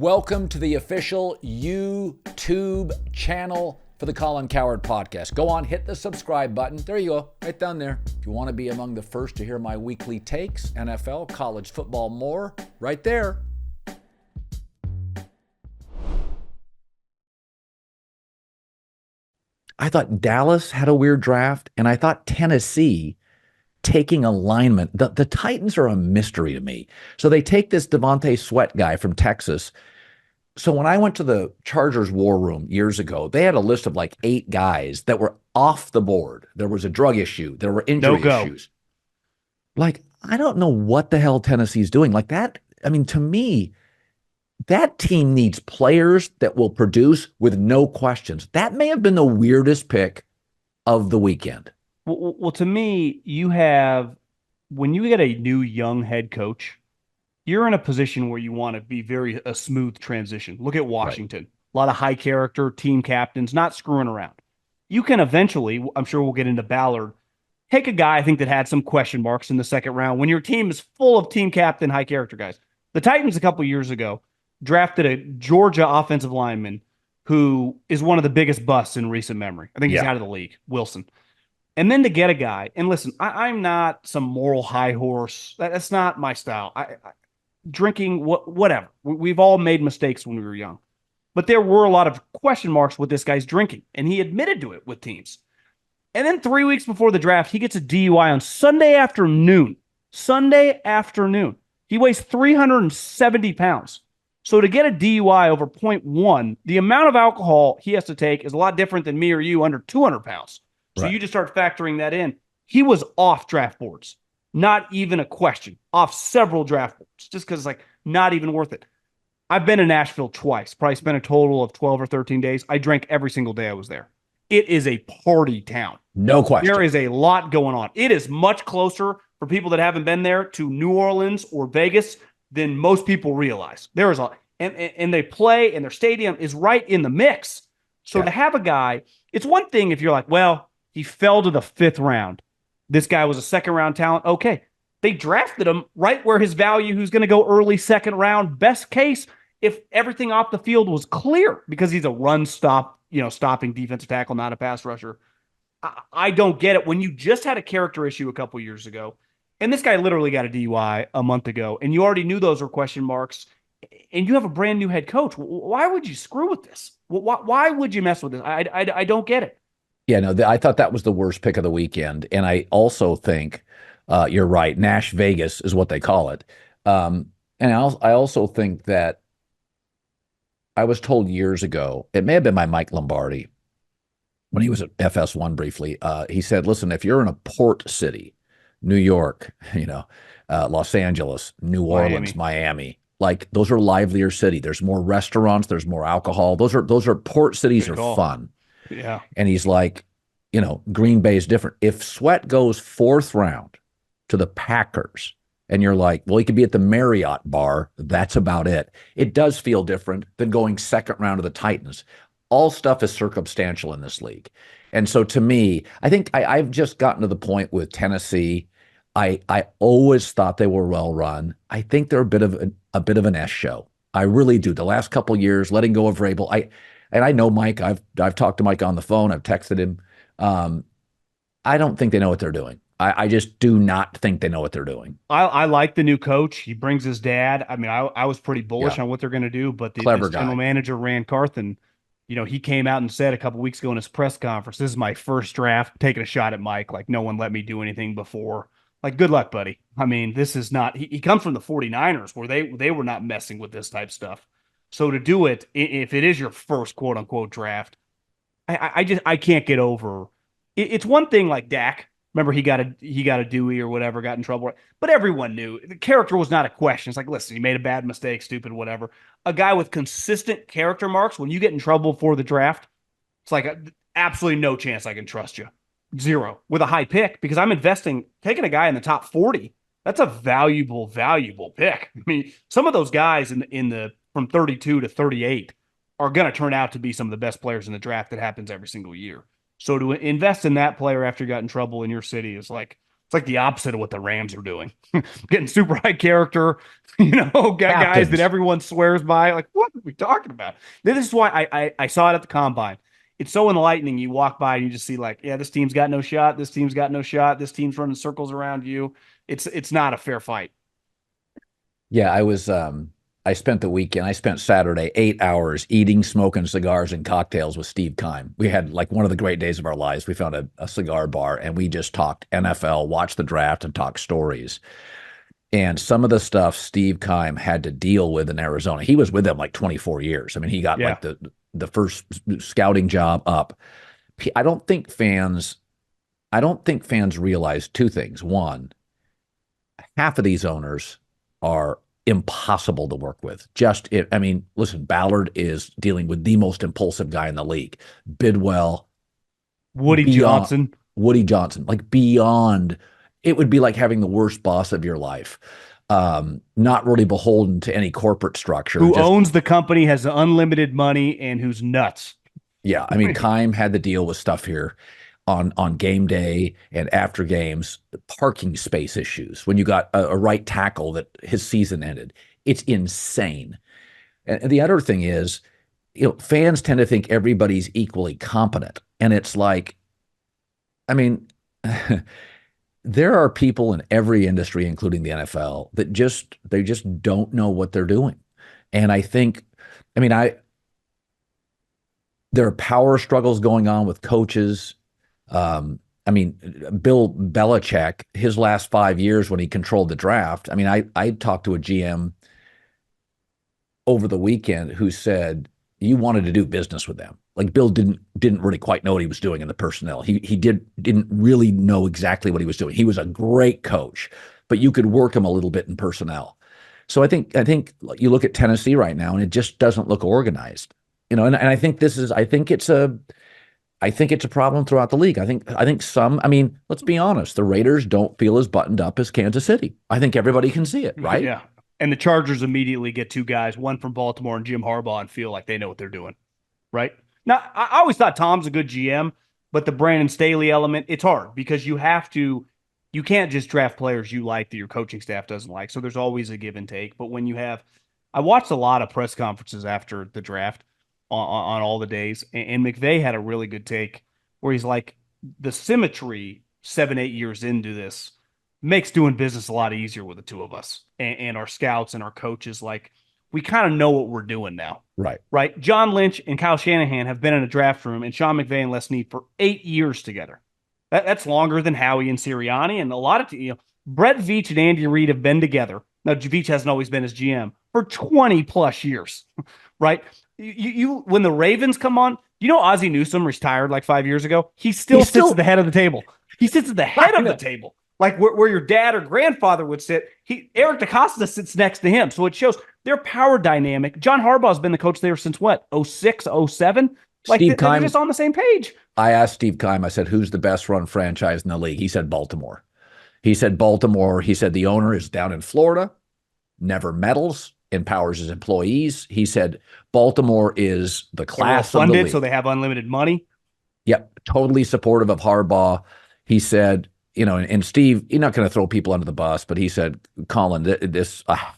Welcome to the official YouTube channel for the Colin Cowherd podcast. Go on, hit the subscribe button. There you go, right down there. If you want to be among the first to hear my weekly takes, NFL, college football, more, right there. I thought Dallas had a weird draft, and I thought Tennessee taking alignment. The Titans are a mystery to me. So they take this Devontae Sweat guy from Texas. So when I went to the Chargers war room years ago, they had a list of like 8 guys that were off the board. There was a drug issue. There were injury issues. Like, I don't know what the hell Tennessee's doing. Like that, I mean, to me, that team needs players that will produce with no questions. That may have been the weirdest pick of the weekend. Well, to me, when you get a new young head coach, you're in a position where you want to be a smooth transition. Look at Washington. Right. A lot of high character team captains, not screwing around. You can eventually, I'm sure we'll get into Ballard, take a guy I think that had some question marks in the second round when your team is full of team captain, high character guys. The Titans a couple years ago drafted a Georgia offensive lineman who is one of the biggest busts in recent memory. I think he's out of the league, Wilson. And then to get a guy, and listen, I'm not some moral high horse. That's not my style. Drinking, whatever. We've all made mistakes when we were young. But there were a lot of question marks with this guy's drinking, and he admitted to it with teams. And then 3 weeks before the draft, he gets a DUI on Sunday afternoon. Sunday afternoon. He weighs 370 pounds. So to get a DUI over 0.1, the amount of alcohol he has to take is a lot different than me or you under 200 pounds. So you just start factoring that in. He was off draft boards. Not even a question. Off several draft boards. Just because it's like not even worth it. I've been to Nashville twice. Probably spent a total of 12 or 13 days. I drank every single day I was there. It is a party town. No question. There is a lot going on. It is much closer for people that haven't been there to New Orleans or Vegas than most people realize. There is and they play, and their stadium is right in the mix. So to have a guy, it's one thing if you're like, well, he fell to the 5th round. This guy was a second-round talent. Okay. They drafted him right where his value, who's going to go early second round. Best case, if everything off the field was clear, because he's a stopping defensive tackle, not a pass rusher. I don't get it. When you just had a character issue a couple years ago, and this guy literally got a DUI a month ago, and you already knew those were question marks, and you have a brand new head coach, why would you screw with this? Why would you mess with this? I don't get it. Yeah, no, I thought that was the worst pick of the weekend. And I also think you're right. Nash Vegas is what they call it. And I also think that I was told years ago, it may have been by Mike Lombardi when he was at FS1 briefly. He said, listen, if you're in a port city, New York, Los Angeles, New Orleans, Miami, like those are livelier city. There's more restaurants. There's more alcohol. Those are port cities are fun. Yeah. And he's like, Green Bay is different. If Sweat goes 4th round to the Packers and you're like, well, he could be at the Marriott bar, that's about it. It does feel different than going 2nd round to the Titans. All stuff is circumstantial in this league. And so to me, I think I've just gotten to the point with Tennessee. I always thought they were well run. I think they're a bit of an S show. I really do. The last couple of years, letting go of Vrabel, and I know Mike. I've talked to Mike on the phone. I've texted him. I don't think they know what they're doing. I just do not think they know what they're doing. I like the new coach. He brings his dad. I mean, I was pretty bullish on what they're going to do, but this general manager, Rand Carthen, he came out and said a couple weeks ago in his press conference, this is my first draft, taking a shot at Mike. Like, no one let me do anything before. Like, good luck, buddy. I mean, this is not, he comes from the 49ers where they were not messing with this type stuff. So to do it, if it is your first quote unquote draft, I can't get over. It's one thing like Dak. Remember, he got a Dewey or whatever, got in trouble. But everyone knew the character was not a question. It's like, listen, he made a bad mistake, stupid, whatever. A guy with consistent character marks, when you get in trouble for the draft, it's like absolutely no chance I can trust you. 0 with a high pick, because I'm taking a guy in the top 40. That's a valuable pick. I mean, some of those guys in the from 32 to 38 are going to turn out to be some of the best players in the draft that happens every single year. So to invest in that player after you got in trouble in your city is like, It's like the opposite of what the Rams are doing. Getting super high character, guys that Captains. everyone swears by. Like, what are we talking about? This is why I saw it at the combine. It's so enlightening. You walk by and you just see like, yeah, this team's got no shot. This team's got no shot. This team's running circles around you. It's not a fair fight. Yeah, I spent the weekend, I spent Saturday 8 hours eating, smoking cigars and cocktails with Steve Keim. We had like one of the great days of our lives. We found a cigar bar and we just talked NFL, watched the draft, and talked stories. And some of the stuff Steve Keim had to deal with in Arizona, he was with them like 24 years. I mean, he got Yeah. like the first scouting job up. I don't think fans, I don't think fans realize two things. One, half of these owners are impossible to work with. I mean, listen, Ballard is dealing with the most impulsive guy in the league. Bidwell, Woody beyond Johnson, Woody Johnson, like beyond, it would be like having the worst boss of your life. Not really beholden to any corporate structure. who Just, owns the company, has unlimited money, and who's nuts. yeah, I mean, Keim had to deal with stuff here on game day and after games, parking space issues when you got a right tackle that his season ended. It's insane. And the other thing is, fans tend to think everybody's equally competent. And it's like, I mean, there are people in every industry, including the NFL, that they just don't know what they're doing. And I think, I mean, there are power struggles going on with coaches. I mean, Bill Belichick, his last 5 years when he controlled the draft. I mean, I talked to a GM over the weekend who said you wanted to do business with them. Like Bill didn't really quite know what he was doing in the personnel. He didn't really know exactly what he was doing. He was a great coach, but you could work him a little bit in personnel. So I think you look at Tennessee right now and it just doesn't look organized. And I think it's a problem throughout the league. I mean, let's be honest, the Raiders don't feel as buttoned up as Kansas City. I think everybody can see it, right? Yeah. And the Chargers immediately get two guys, one from Baltimore and Jim Harbaugh, and feel like they know what they're doing. Right. Now, I always thought Tom's a good GM, but the Brandon Staley element, it's hard because you can't just draft players you like that your coaching staff doesn't like. So there's always a give and take. But I watched a lot of press conferences after the draft on all the days, and McVay had a really good take where he's like, the symmetry 7, 8 years into this makes doing business a lot easier with the two of us and our scouts and our coaches. Like, we kind of know what we're doing now. Right. Right. John Lynch and Kyle Shanahan have been in a draft room and Sean McVay and Les Snead for 8 years together. That's longer than Howie and Sirianni. And a lot of, Brett Veach and Andy Reid have been together. Now, Veach hasn't always been his GM for 20 plus years. Right. When the Ravens come on, Ozzie Newsome retired like 5 years ago. He still sits at the head of the table. He sits at the head of the table. Like where your dad or grandfather would sit, Eric DeCosta sits next to him. So it shows their power dynamic. John Harbaugh's been the coach there since what, 06, 07? Like they're just on the same page. I asked Steve Keim, I said, who's the best run franchise in the league? He said Baltimore. He said Baltimore. He said the owner is down in Florida, never meddles, empowers his employees. He said Baltimore is the class of the league. So they have unlimited money. Yep, totally supportive of Harbaugh. He said, and Steve, you're not going to throw people under the bus, but he said, Colin,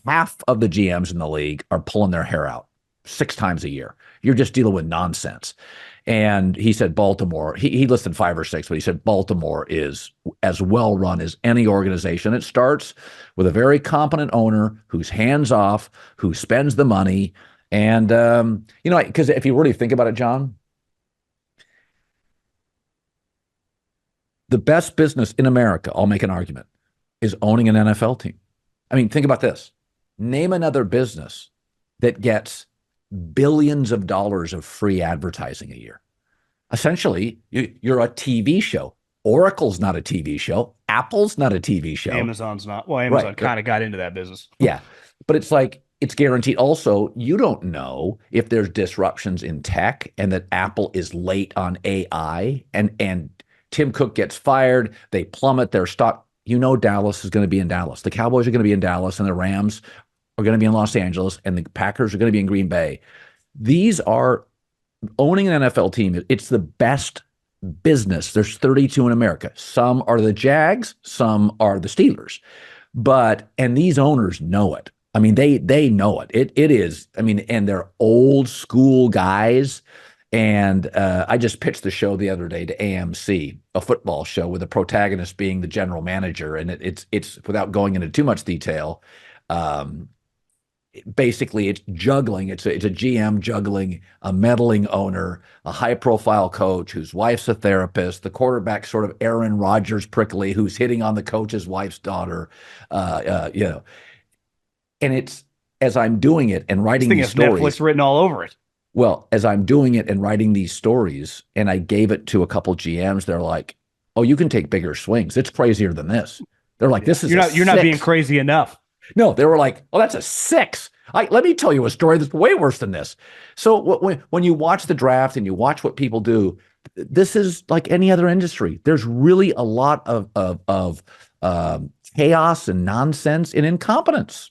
half of the GMs in the league are pulling their hair out 6 times a year. You're just dealing with nonsense. And he said Baltimore, he listed 5 or 6, but he said Baltimore is as well run as any organization. It starts with a very competent owner who's hands off, who spends the money. And, because if you really think about it, John, the best business in America, I'll make an argument, is owning an NFL team. I mean, think about this. Name another business that gets billions of dollars of free advertising a year. Essentially, you're a TV show. Oracle's not a TV show. Apple's not a TV show. Amazon's not. Well, Amazon kind of got into that business. Yeah. But it's like, it's guaranteed. Also, you don't know if there's disruptions in tech and that Apple is late on AI and Tim Cook gets fired, they plummet their stock. Dallas is going to be in Dallas. The Cowboys are going to be in Dallas, and the Rams are going to be in Los Angeles, and the Packers are going to be in Green Bay. These are owning an NFL team. It's the best business. There's 32 in America. Some are the Jags, some are the Steelers. And these owners know it. I mean, they know it. It is. I mean, and they're old school guys. And I just pitched the show the other day to AMC, a football show with the protagonist being the general manager, and it's without going into too much detail. Um, Basically, it's juggling. It's a GM juggling a meddling owner, a high profile coach whose wife's a therapist, the quarterback sort of Aaron Rodgers prickly who's hitting on the coach's wife's daughter, you know. And it's as I'm doing it and This writing thing these has Netflix stories. written all over it. Well, as I'm doing it and writing these stories, and I gave it to a couple GMs, they're like, "Oh, you can take bigger swings. It's crazier than this." They're like, "This is You're not being six." crazy enough. No, they were like, "Oh, that's a six." Let me tell you a story that's way worse than this. So when you watch the draft and you watch what people do, this is like any other industry. There's really a lot of chaos and nonsense and incompetence.